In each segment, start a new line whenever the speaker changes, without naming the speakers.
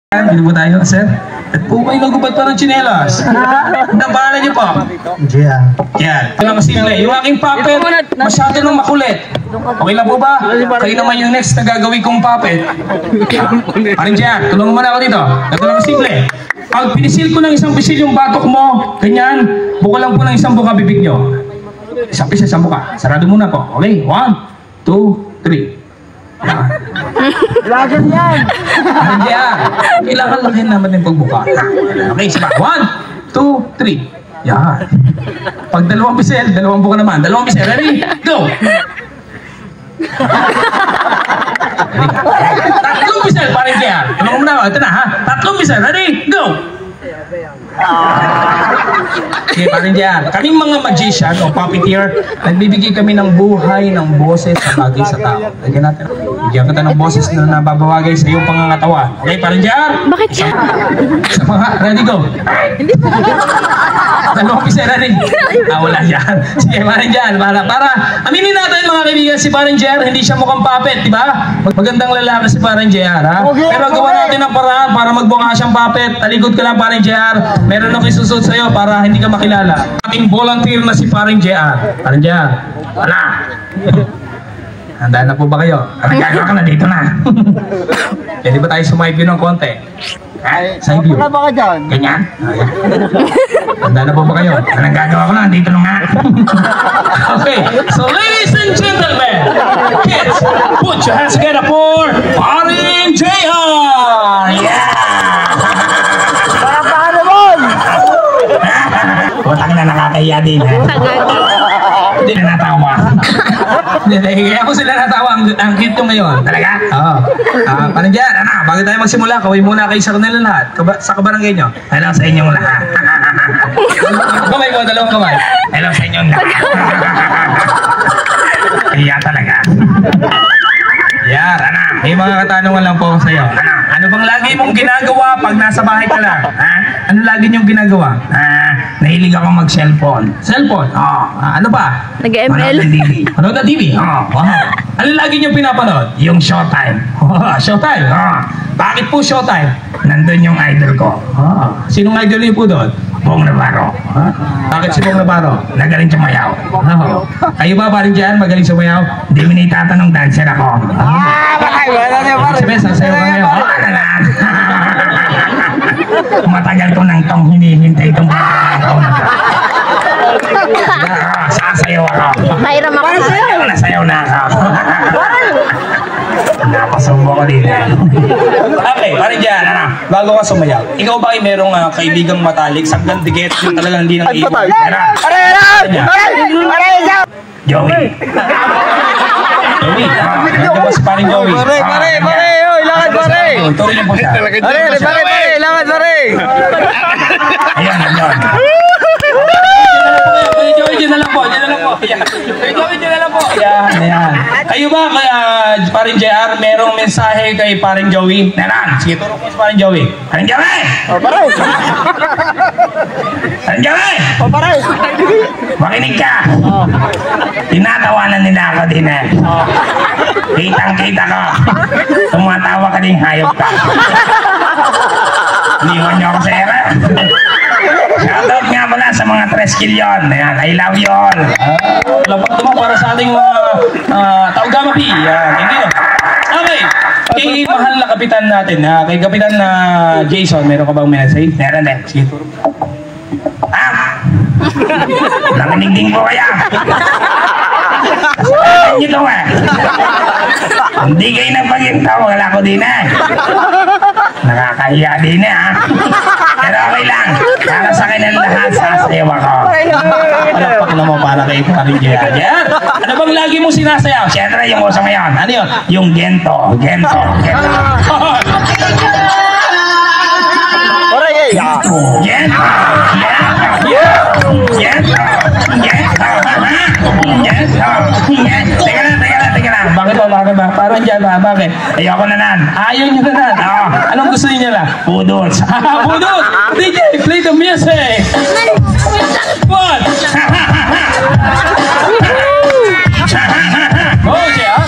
Hindi po tayo, sir. At po kayo nagubad pa ng tsinelas. Ang pangalan niyo po?
Gian.
Yan. Ito lang kasimple. Yung aking puppet, masyado nang makulit. Okay lang po ba? Kayo naman yung next na gagawin kong puppet. Paring Gian, tulungan mo na ako dito. Ito lang kasimple. Pag pinisil ko ng isang pisil yung batok mo, ganyan, buka lang po ng isang buka bibig nyo. Isang pisil, isang buka. Sarado muna po. Okay? 1, 2, 3.
Lagan yan!
Kaya, kailangan lakin naman yung pagbuka. Okay, siya 1, 2, 3. Yan. Pag dalawang bisel, dalawang buka naman. Dalawang bisel, ready? Go! Tatlong bisel, parang kaya. Tulungan mo na, ito na ha. Tatlong bisel, ready? Go! Okay, parang dyan. Kaming mga magician o puppeteer, nagbibigay kami ng buhay ng boses sa bagay sa tao. Lagyan natin. Bigyan kita ng boses na nababawagay sa iyong pangangatawan. Okay, parang dyan.
Bakit siya?
Isa pa nga. Ready, go.
Hindi pa.
Dalawang pisa, ready. Wala dyan. Sige, parang dyan. Para, aminin natin mga kaibigan, si parang JR, hindi siya mukhang puppet, di ba? Magandang lalaki si parang JR, ha? Pero gawa natin ng paraan para magbuka siyang puppet. Talikod ka lang parang JR. Meron ako isusot sa'yo para hindi ka makilala. Ating volunteer na si parang JR. Parang JR. Wala. Handa na po ba kayo? Anong gagawa ka na dito na? Pwede ba tayo sumide view ng konti? Side view.
Wala ba ka dyan?
Ganyan? Handa na po ba kayo? Anong gagawa ko na? Dito na nga. Okay, so ladies and gentlemen, kids, put your hands together for Paring JR! Yeah! Utang na nakakaya din. Hindi na natawa. Kaya ako sila natawa. Ang cute ko ngayon. Talaga? Oo. Parang dyan, bago tayo magsimula, kaway muna kayo sa kanila lahat. Sa kabarangay nyo. Hello sa inyong lahat. Kamay ko, dalawang kamay. Hello sa inyong lahat. Kaya talaga. Yan, may mga katanungan lang po sa iyo. Ano bang lagi mong ginagawa pag nasa bahay ka lang? Ano lagi niyong ginagawa? Nahilig ako mag-cellphone. Cellphone? Ano ba?
Nag-ML?
Manood ng TV. Manood ng TV? Ano lagi niyong pinapanood? Yung Showtime. Showtime? Bakit po Showtime? Nandun yung idol ko. Sinong idol niyo po doon? Bong Navarro. Bakit si Bong Navarro? Nagaling sumayaw. Kayo ba parang dyan magaling sumayaw? Hindi mo na itatanong, dancer ako. Sabi, sasayaw ka ngayon. Matagal ko nang tong hinihintay itong pagkakataon. Sasayaw ako.
Mayroon ako.
Nasayaw na ako. Napasumbo ko dito. Okay, parang dyan, bago ka sumayaw. Ikaw ba ay merong kaibigang matalik, sagdan dikit, yung talagang hindi nang iwan? Joey. Joey, nandiyan ba si paring Joey?
Pare, ilakad pare!
Tuloy niyo po siya.
Pare, ilakad pare!
Ayan, nandiyan. Joey, dyan na lang po. Joey, dyan na lang po. Ayan. Kayo ba, paring JR, merong mensahe kay paring Joey? Naran, sige, turo ko si paring Joey. Paring Joey!
Pare!
Paring Joey!
Pare!
Makinig ka! Tinatawanan nila ako din eh. Kitang-kita ko. Tumatawa ka din, hayop ka. Iniwan niyo ako sa era. Shoutout nga mula sa mga 3 kilyon. Ayan, I love you all. Lapat naman para sa ating mga Taugama P. Thank you. Okay. Kay mahal na kapitan natin, kay kapitan na Jason, meron ka bang message? Meron din. Sige, turo. Nakinig din po kaya. Sabihin nyo to eh. Hindi kayo nagpagintao, wala ko din eh. Nakakahiya din eh ha. Pero okay lang. Para sa akin ang lahat, sasayaw ako. Palakpak naman para kay paring JR. Ano bang lagi mo sinasayaw? Siyempre yung uso ngayon. Ano yun? Yung gento. Gento. Teka lang. Bakit ba? Parang dyan ba? Bakit? Ayoko na nan. Ayaw nyo na nan. Anong gusto niyo na? Pudots. Pudots! DJ, play the music! What? Oh, yeah.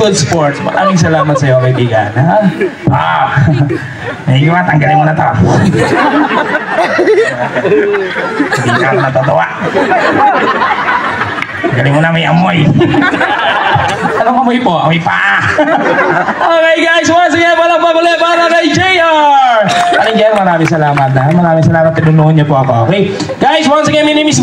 Good Sports. Maraming salamat sa iyo, kaibigan. Ha? Ngayon, tanggalin mo na to. Hindi ka natatawa. Tanggalin mo na, may amoy. Anong amoy po? Amoy pa. Okay guys, once again, palakpak ulit para kay JR. Paring JR, maraming salamat. Maraming salamat, tinunuhan niyo po ako. Okay? Guys, once again, my name is